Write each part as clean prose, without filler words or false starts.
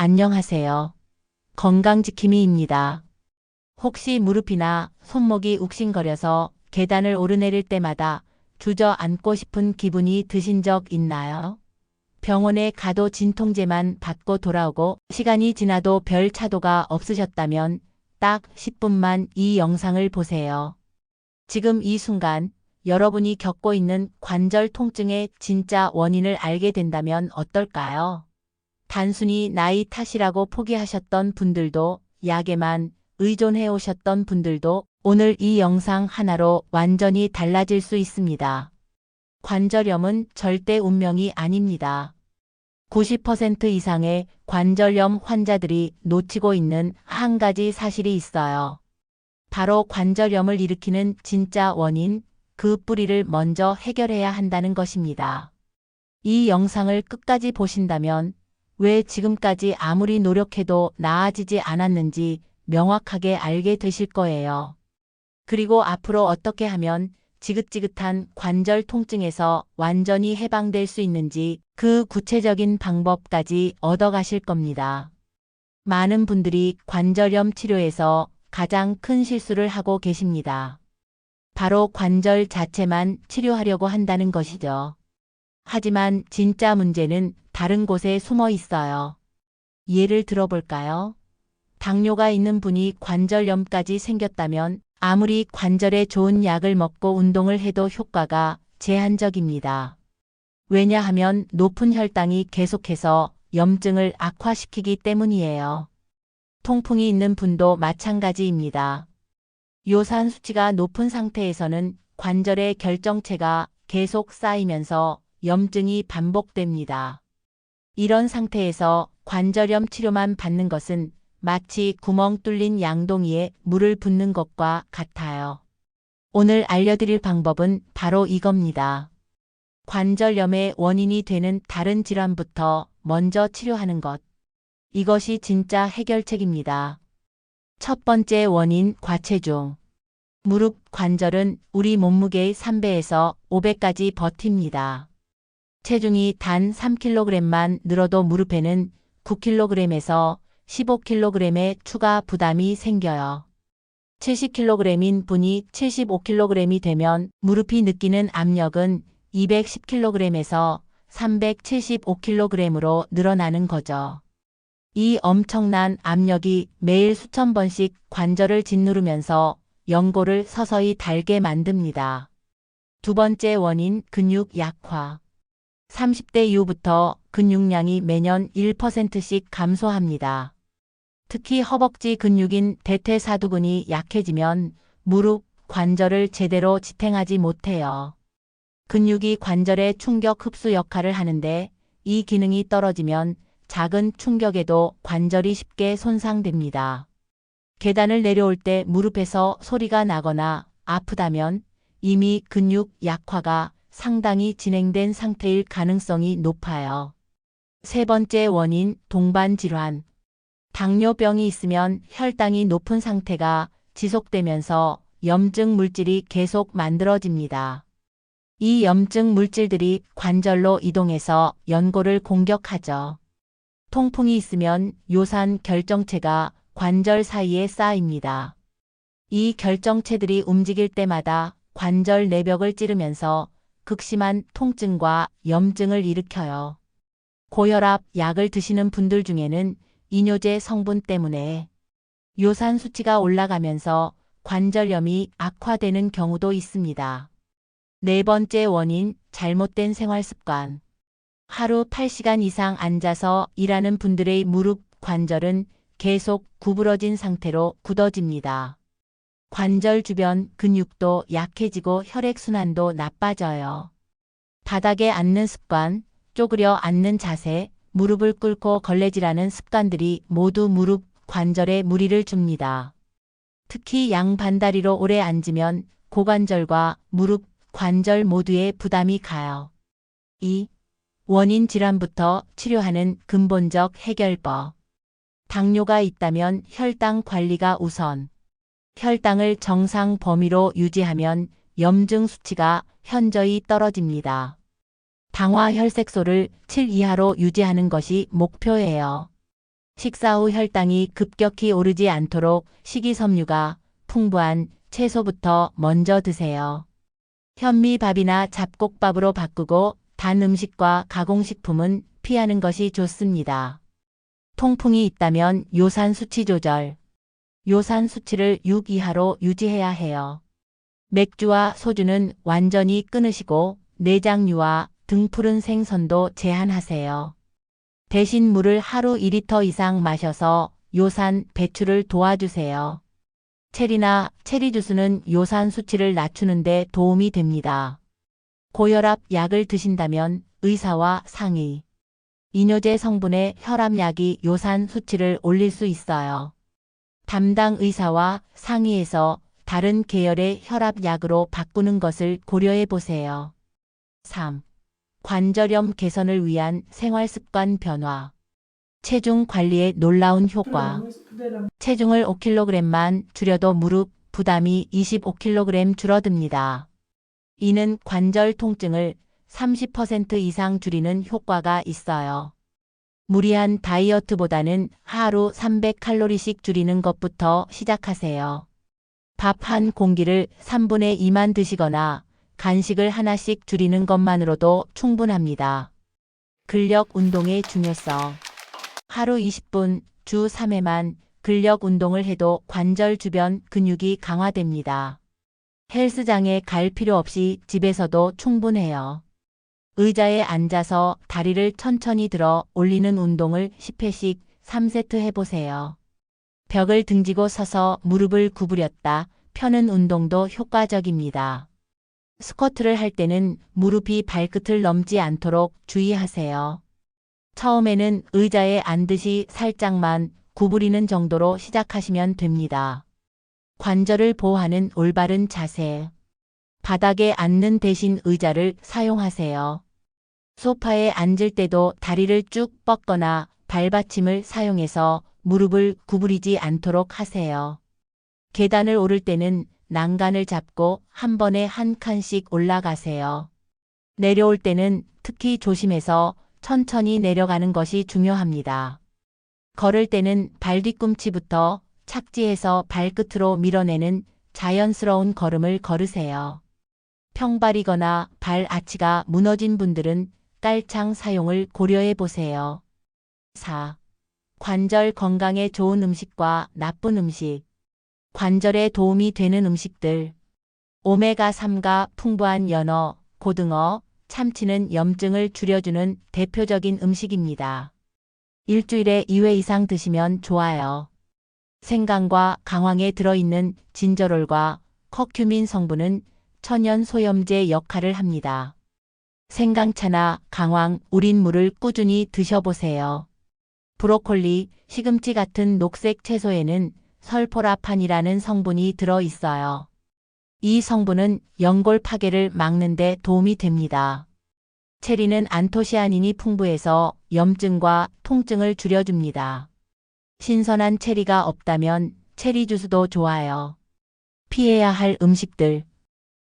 안녕하세요. 건강지킴이입니다. 혹시 무릎이나 손목이 욱신거려서 계단을 오르내릴 때마다 주저앉고 싶은 기분이 드신 적 있나요? 병원에 가도 진통제만 받고 돌아오고 시간이 지나도 별 차도가 없으셨다면 딱 10분만 이 영상을 보세요. 지금 이 순간 여러분이 겪고 있는 관절 통증의 진짜 원인을 알게 된다면 어떨까요? 단순히 나이 탓이라고 포기하셨던 분들도, 약에만 의존해 오셨던 분들도 오늘 이 영상 하나로 완전히 달라질 수 있습니다. 관절염은 절대 운명이 아닙니다. 90% 이상의 관절염 환자들이 놓치고 있는 한 가지 사실이 있어요. 바로 관절염을 일으키는 진짜 원인, 그 뿌리를 먼저 해결해야 한다는 것입니다. 이 영상을 끝까지 보신다면 왜 지금까지 아무리 노력해도 나아지지 않았는지 명확하게 알게 되실 거예요. 그리고 앞으로 어떻게 하면 지긋지긋한 관절 통증에서 완전히 해방될 수 있는지 그 구체적인 방법까지 얻어가실 겁니다. 많은 분들이 관절염 치료에서 가장 큰 실수를 하고 계십니다. 바로 관절 자체만 치료하려고 한다는 것이죠. 하지만 진짜 문제는 다른 곳에 숨어 있어요. 예를 들어볼까요? 당뇨가 있는 분이 관절염까지 생겼다면 아무리 관절에 좋은 약을 먹고 운동을 해도 효과가 제한적입니다. 왜냐하면 높은 혈당이 계속해서 염증을 악화시키기 때문이에요. 통풍이 있는 분도 마찬가지입니다. 요산 수치가 높은 상태에서는 관절의 결정체가 계속 쌓이면서 염증이 반복됩니다. 이런 상태에서 관절염 치료만 받는 것은 마치 구멍 뚫린 양동이에 물을 붓는 것과 같아요. 오늘 알려드릴 방법은 바로 이겁니다. 관절염의 원인이 되는 다른 질환부터 먼저 치료하는 것. 이것이 진짜 해결책입니다. 첫 번째 원인, 과체중. 무릎 관절은 우리 몸무게의 3배에서 5배까지 버팁니다. 체중이 단 3kg만 늘어도 무릎에는 9kg에서 15kg의 추가 부담이 생겨요. 70kg인 분이 75kg이 되면 무릎이 느끼는 압력은 210kg에서 375kg으로 늘어나는 거죠. 이 엄청난 압력이 매일 수천 번씩 관절을 짓누르면서 연골을 서서히 닳게 만듭니다. 두 번째 원인, 근육 약화. 30대 이후부터 근육량이 매년 1%씩 감소합니다. 특히 허벅지 근육인 대퇴사두근이 약해지면 무릎, 관절을 제대로 지탱하지 못해요. 근육이 관절의 충격 흡수 역할을 하는데 이 기능이 떨어지면 작은 충격에도 관절이 쉽게 손상됩니다. 계단을 내려올 때 무릎에서 소리가 나거나 아프다면 이미 근육 약화가 상당히 진행된 상태일 가능성이 높아요. 세 번째 원인, 동반 질환. 당뇨병이 있으면 혈당이 높은 상태가 지속되면서 염증 물질이 계속 만들어집니다. 이 염증 물질들이 관절로 이동해서 연골을 공격하죠. 통풍이 있으면 요산 결정체가 관절 사이에 쌓입니다. 이 결정체들이 움직일 때마다 관절 내벽을 찌르면서 극심한 통증과 염증을 일으켜요. 고혈압 약을 드시는 분들 중에는 이뇨제 성분 때문에 요산 수치가 올라가면서 관절염이 악화되는 경우도 있습니다. 네 번째 원인, 잘못된 생활 습관. 하루 8시간 이상 앉아서 일하는 분들의 무릎 관절은 계속 구부러진 상태로 굳어집니다. 관절 주변 근육도 약해지고 혈액순환도 나빠져요. 바닥에 앉는 습관, 쪼그려 앉는 자세, 무릎을 꿇고 걸레질하는 습관들이 모두 무릎 관절에 무리를 줍니다. 특히 양반다리로 오래 앉으면 고관절과 무릎 관절 모두에 부담이 가요. 이 원인 질환부터 치료하는 근본적 해결법. 당뇨가 있다면 혈당 관리가 우선. 혈당을 정상 범위로 유지하면 염증 수치가 현저히 떨어집니다. 당화 혈색소를 7 이하로 유지하는 것이 목표예요. 식사 후 혈당이 급격히 오르지 않도록 식이섬유가 풍부한 채소부터 먼저 드세요. 현미밥이나 잡곡밥으로 바꾸고 단 음식과 가공식품은 피하는 것이 좋습니다. 통풍이 있다면 요산 수치 조절. 요산 수치를 6 이하로 유지해야 해요. 맥주와 소주는 완전히 끊으시고 내장류와 등푸른 생선도 제한하세요. 대신 물을 하루 2리터 이상 마셔서 요산 배출을 도와주세요. 체리나 체리 주스는 요산 수치를 낮추는 데 도움이 됩니다. 고혈압 약을 드신다면 의사와 상의. 이뇨제 성분의 혈압약이 요산 수치를 올릴 수 있어요. 담당 의사와 상의해서 다른 계열의 혈압약으로 바꾸는 것을 고려해 보세요. 3. 관절염 개선을 위한 생활습관 변화. 체중 관리에 놀라운 효과. 체중을 5kg만 줄여도 무릎 부담이 25kg 줄어듭니다. 이는 관절 통증을 30% 이상 줄이는 효과가 있어요. 무리한 다이어트보다는 하루 300칼로리씩 줄이는 것부터 시작하세요. 밥 한 공기를 3분의 2만 드시거나 간식을 하나씩 줄이는 것만으로도 충분합니다. 근력 운동의 중요성. 하루 20분, 주 3회만 근력 운동을 해도 관절 주변 근육이 강화됩니다. 헬스장에 갈 필요 없이 집에서도 충분해요. 의자에 앉아서 다리를 천천히 들어 올리는 운동을 10회씩 3세트 해보세요. 벽을 등지고 서서 무릎을 구부렸다 펴는 운동도 효과적입니다. 스쿼트를 할 때는 무릎이 발끝을 넘지 않도록 주의하세요. 처음에는 의자에 앉듯이 살짝만 구부리는 정도로 시작하시면 됩니다. 관절을 보호하는 올바른 자세. 바닥에 앉는 대신 의자를 사용하세요. 소파에 앉을 때도 다리를 쭉 뻗거나 발받침을 사용해서 무릎을 구부리지 않도록 하세요. 계단을 오를 때는 난간을 잡고 한 번에 한 칸씩 올라가세요. 내려올 때는 특히 조심해서 천천히 내려가는 것이 중요합니다. 걸을 때는 발 뒤꿈치부터 착지해서 발끝으로 밀어내는 자연스러운 걸음을 걸으세요. 평발이거나 발 아치가 무너진 분들은 깔창 사용을 고려해 보세요. 4. 관절 건강에 좋은 음식과 나쁜 음식. 관절에 도움이 되는 음식들. 오메가3가 풍부한 연어, 고등어, 참치는 염증을 줄여주는 대표적인 음식입니다. 일주일에 2회 이상 드시면 좋아요. 생강과 강황에 들어있는 진저롤과 커큐민 성분은 천연 소염제 역할을 합니다. 생강차나 강황, 우린 물을 꾸준히 드셔보세요. 브로콜리, 시금치 같은 녹색 채소에는 설포라판이라는 성분이 들어있어요. 이 성분은 연골 파괴를 막는 데 도움이 됩니다. 체리는 안토시아닌이 풍부해서 염증과 통증을 줄여줍니다. 신선한 체리가 없다면 체리 주스도 좋아요. 피해야 할 음식들.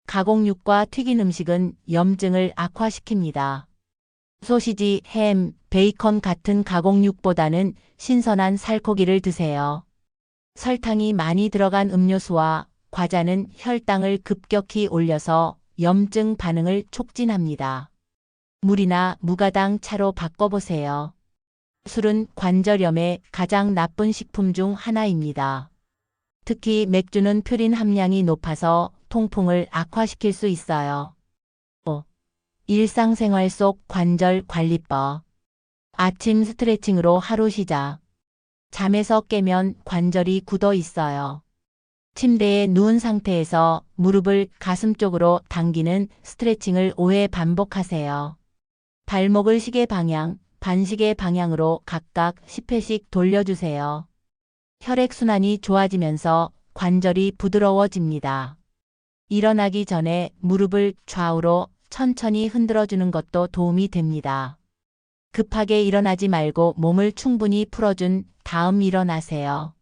가공육과 튀긴 음식은 염증을 악화시킵니다. 소시지, 햄, 베이컨 같은 가공육보다는 신선한 살코기를 드세요. 설탕이 많이 들어간 음료수와 과자는 혈당을 급격히 올려서 염증 반응을 촉진합니다. 물이나 무가당 차로 바꿔보세요. 술은 관절염에 가장 나쁜 식품 중 하나입니다. 특히 맥주는 퓨린 함량이 높아서 통풍을 악화시킬 수 있어요. 5. 일상생활 속 관절 관리법. 아침 스트레칭으로 하루 시작. 잠에서 깨면 관절이 굳어 있어요. 침대에 누운 상태에서 무릎을 가슴 쪽으로 당기는 스트레칭을 5회 반복하세요. 발목을 시계 방향, 반시계 방향으로 각각 10회씩 돌려주세요. 혈액순환이 좋아지면서 관절이 부드러워집니다. 일어나기 전에 무릎을 좌우로 천천히 흔들어주는 것도 도움이 됩니다. 급하게 일어나지 말고 몸을 충분히 풀어준 다음 일어나세요.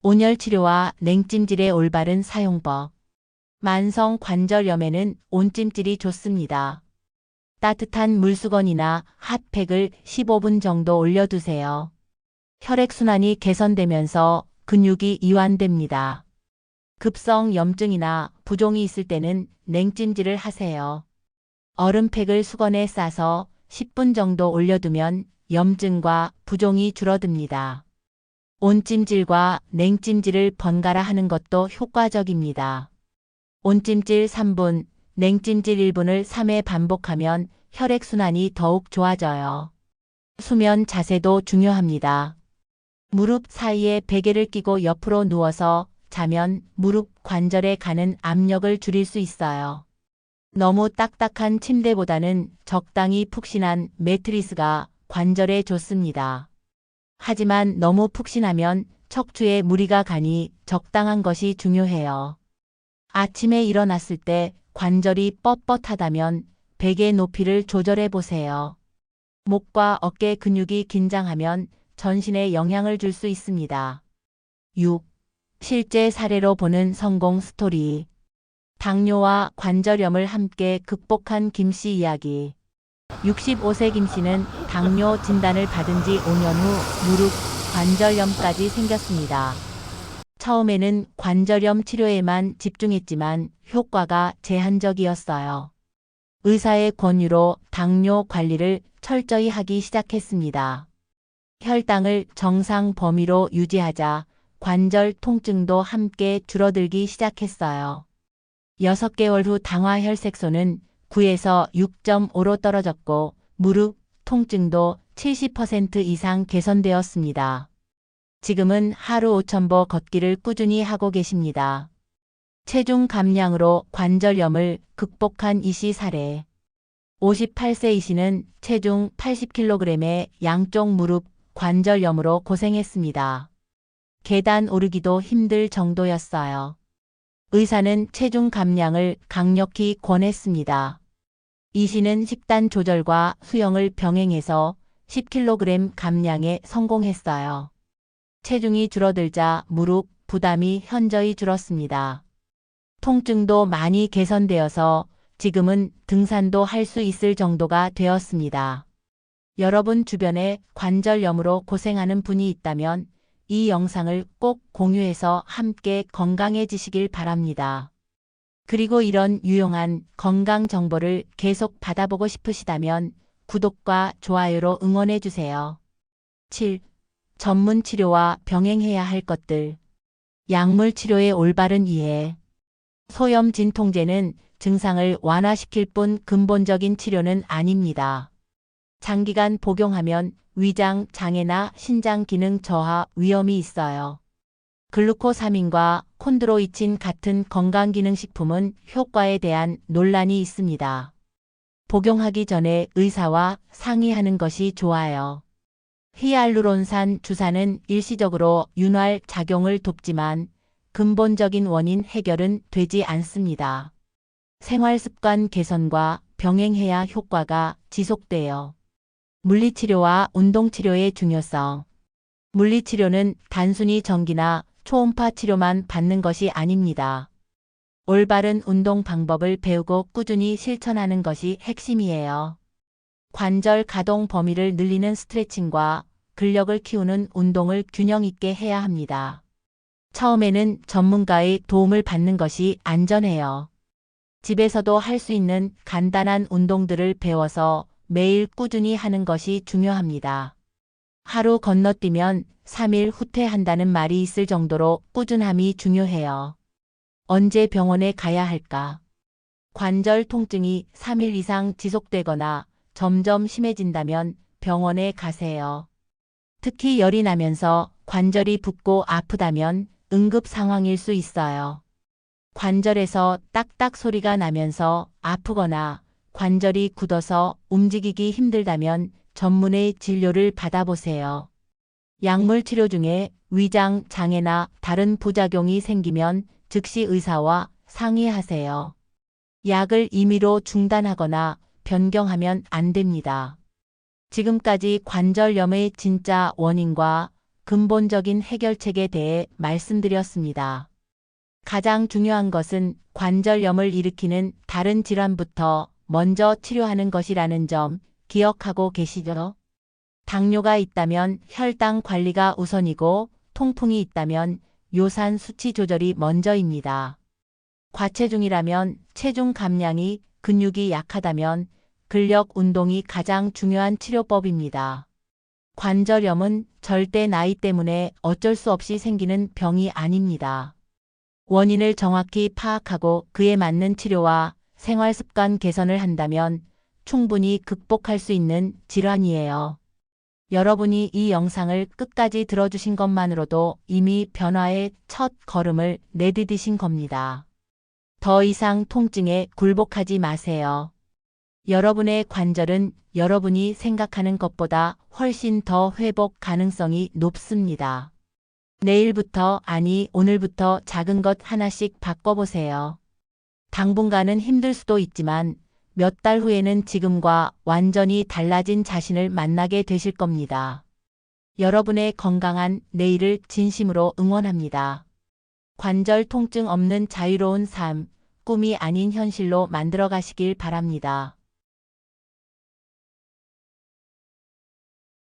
온열 치료와 냉찜질의 올바른 사용법. 만성 관절염에는 온찜질이 좋습니다. 따뜻한 물수건이나 핫팩을 15분 정도 올려두세요. 혈액순환이 개선되면서 근육이 이완됩니다. 급성 염증이나 부종이 있을 때는 냉찜질을 하세요. 얼음팩을 수건에 싸서 10분 정도 올려두면 염증과 부종이 줄어듭니다. 온찜질과 냉찜질을 번갈아 하는 것도 효과적입니다. 온찜질 3분, 냉찜질 1분을 3회 반복하면 혈액순환이 더욱 좋아져요. 수면 자세도 중요합니다. 무릎 사이에 베개를 끼고 옆으로 누워서 자면 무릎 관절에 가는 압력을 줄일 수 있어요. 너무 딱딱한 침대보다는 적당히 푹신한 매트리스가 관절에 좋습니다. 하지만 너무 푹신하면 척추에 무리가 가니 적당한 것이 중요해요. 아침에 일어났을 때 관절이 뻣뻣하다면 베개 높이를 조절해 보세요. 목과 어깨 근육이 긴장하면 전신에 영향을 줄 수 있습니다. 6. 실제 사례로 보는 성공 스토리. 당뇨와 관절염을 함께 극복한 김씨 이야기. 65세 김씨는 당뇨 진단을 받은 지 5년 후 무릎 관절염까지 생겼습니다. 처음에는 관절염 치료에만 집중했지만 효과가 제한적이었어요. 의사의 권유로 당뇨 관리를 철저히 하기 시작했습니다. 혈당을 정상 범위로 유지하자 관절 통증도 함께 줄어들기 시작했어요. 6개월 후 당화혈색소는 9에서 6.5로 떨어졌고 무릎 통증도 70% 이상 개선되었습니다. 지금은 하루 5,000보 걷기를 꾸준히 하고 계십니다. 체중 감량으로 관절염을 극복한 이씨 사례. 58세 이씨는 체중 80kg의 양쪽 무릎 관절염으로 고생했습니다. 계단 오르기도 힘들 정도였어요. 의사는 체중 감량을 강력히 권했습니다. 이씨는 식단 조절과 수영을 병행해서 10kg 감량에 성공했어요. 체중이 줄어들자 무릎 부담이 현저히 줄었습니다. 통증도 많이 개선되어서 지금은 등산도 할 수 있을 정도가 되었습니다. 여러분 주변에 관절염으로 고생하는 분이 있다면 이 영상을 꼭 공유해서 함께 건강해지시길 바랍니다. 그리고 이런 유용한 건강 정보를 계속 받아보고 싶으시다면 구독과 좋아요로 응원해주세요. 7. 전문 치료와 병행해야 할 것들. 약물 치료의 올바른 이해. 소염 진통제는 증상을 완화시킬 뿐 근본적인 치료는 아닙니다. 장기간 복용하면 위장 장애나 신장 기능 저하 위험이 있어요. 글루코사민과 콘드로이친 같은 건강기능식품은 효과에 대한 논란이 있습니다. 복용하기 전에 의사와 상의하는 것이 좋아요. 히알루론산 주사는 일시적으로 윤활 작용을 돕지만 근본적인 원인 해결은 되지 않습니다. 생활습관 개선과 병행해야 효과가 지속돼요. 물리치료와 운동치료의 중요성. 물리치료는 단순히 전기나 초음파 치료만 받는 것이 아닙니다. 올바른 운동 방법을 배우고 꾸준히 실천하는 것이 핵심이에요. 관절 가동 범위를 늘리는 스트레칭과 근력을 키우는 운동을 균형 있게 해야 합니다. 처음에는 전문가의 도움을 받는 것이 안전해요. 집에서도 할 수 있는 간단한 운동들을 배워서 매일 꾸준히 하는 것이 중요합니다. 하루 건너뛰면 3일 후퇴한다는 말이 있을 정도로 꾸준함이 중요해요. 언제 병원에 가야 할까? 관절 통증이 3일 이상 지속되거나 점점 심해진다면 병원에 가세요. 특히 열이 나면서 관절이 붓고 아프다면 응급 상황일 수 있어요. 관절에서 딱딱 소리가 나면서 아프거나 관절이 굳어서 움직이기 힘들다면 전문의 진료를 받아보세요. 약물 치료 중에 위장 장애나 다른 부작용이 생기면 즉시 의사와 상의하세요. 약을 임의로 중단하거나 변경하면 안 됩니다. 지금까지 관절염의 진짜 원인과 근본적인 해결책에 대해 말씀드렸습니다. 가장 중요한 것은 관절염을 일으키는 다른 질환부터 먼저 치료하는 것이라는 점 기억하고 계시죠? 당뇨가 있다면 혈당 관리가 우선이고 통풍이 있다면 요산 수치 조절이 먼저입니다. 과체중이라면 체중 감량이, 근육이 약하다면 근력 운동이 가장 중요한 치료법입니다. 관절염은 절대 나이 때문에 어쩔 수 없이 생기는 병이 아닙니다. 원인을 정확히 파악하고 그에 맞는 치료와 생활 습관 개선을 한다면 충분히 극복할 수 있는 질환이에요. 여러분이 이 영상을 끝까지 들어주신 것만으로도 이미 변화의 첫 걸음을 내디디신 겁니다. 더 이상 통증에 굴복하지 마세요. 여러분의 관절은 여러분이 생각하는 것보다 훨씬 더 회복 가능성이 높습니다. 내일부터, 아니 오늘부터 작은 것 하나씩 바꿔보세요. 당분간은 힘들 수도 있지만 몇 달 후에는 지금과 완전히 달라진 자신을 만나게 되실 겁니다. 여러분의 건강한 내일을 진심으로 응원합니다. 관절 통증 없는 자유로운 삶, 꿈이 아닌 현실로 만들어 가시길 바랍니다.